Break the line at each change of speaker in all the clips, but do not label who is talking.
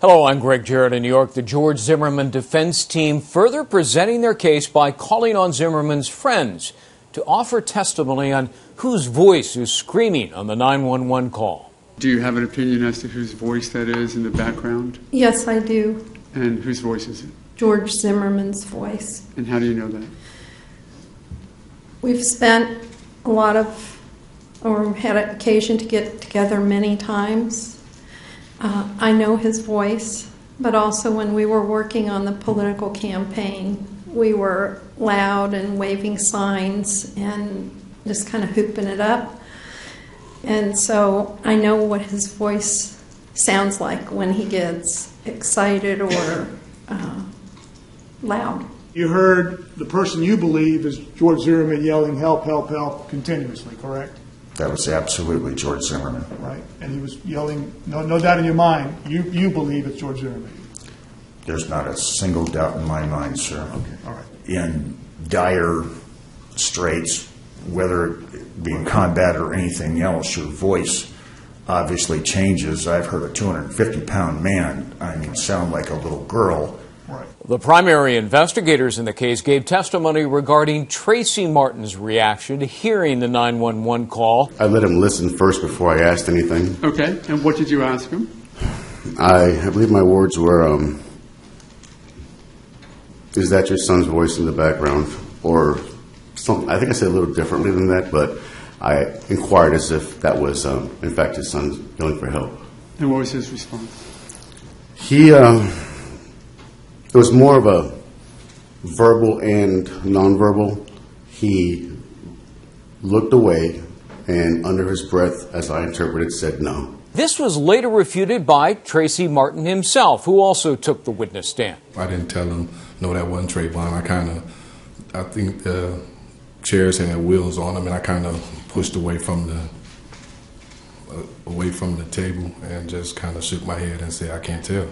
Hello, I'm Gregg Jarrett in New York. The George Zimmerman defense team further presenting their case by calling on Zimmerman's friends to offer testimony on whose voice is screaming on the 911 call.
Do you have an opinion as to whose voice that is in the background?
Yes, I do.
And whose voice is it?
George Zimmerman's voice.
And how do you know that?
We've spent had occasion to get together many times. I know his voice, but also when we were working on the political campaign, we were loud and waving signs and just kind of hooping it up. And so I know what his voice sounds like when he gets excited or loud.
You heard the person you believe is George Zimmerman yelling, "Help, help, help," continuously, correct?
That was absolutely George Zimmerman.
Right, and he was yelling, no doubt in your mind, you believe it's George Zimmerman.
There's not a single doubt in my mind, sir.
Okay, all right.
In dire straits, whether it be in combat or anything else, your voice obviously changes. I've heard a 250-pound man, sound like a little girl.
Right.
The primary investigators in the case gave testimony regarding Tracy Martin's reaction to hearing the 911 call.
I let him listen first before I asked anything.
Okay, and what did you ask him?
I believe my words were, is that your son's voice in the background? Or something. I think I said a little differently than that, but I inquired as if that was, in fact, his son yelling for help.
And what was his response?
It was more of a verbal and nonverbal. He looked away and under his breath, as I interpreted, said no.
This was later refuted by Tracy Martin himself, who also took the witness stand.
I didn't tell him, no, that wasn't Trayvon. I think the chairs had wheels on them, and I kind of pushed away from the table and just kind of shook my head and said, I can't tell.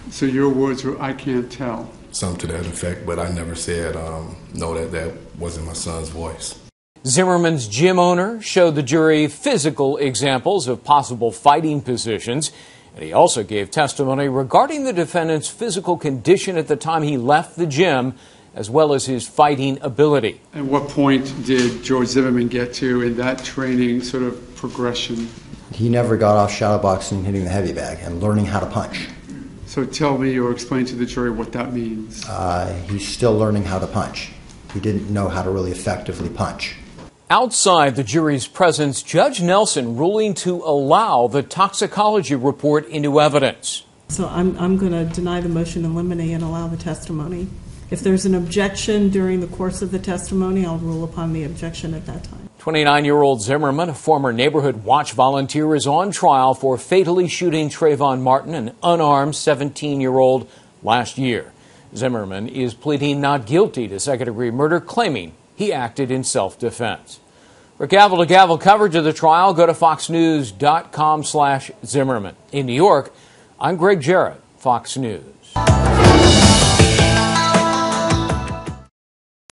So your words were, I can't tell.
Something to that effect, but I never said, no, that wasn't my son's voice.
Zimmerman's gym owner showed the jury physical examples of possible fighting positions, and he also gave testimony regarding the defendant's physical condition at the time he left the gym, as well as his fighting ability.
At what point did George Zimmerman get to in that training sort of progression?
He never got off shadow boxing, hitting the heavy bag, and learning how to punch.
So tell me or explain to the jury what that means.
He's still learning how to punch. He didn't know how to really effectively punch.
Outside the jury's presence, Judge Nelson ruling to allow the toxicology report into evidence.
So I'm going to deny the motion in limine and allow the testimony. If there's an objection during the course of the testimony, I'll rule upon the objection at that time.
29-year-old Zimmerman, a former neighborhood watch volunteer, is on trial for fatally shooting Trayvon Martin, an unarmed 17-year-old, last year. Zimmerman is pleading not guilty to second-degree murder, claiming he acted in self-defense. For gavel-to-gavel coverage of the trial, go to foxnews.com/Zimmerman. In New York, I'm Gregg Jarrett, Fox News.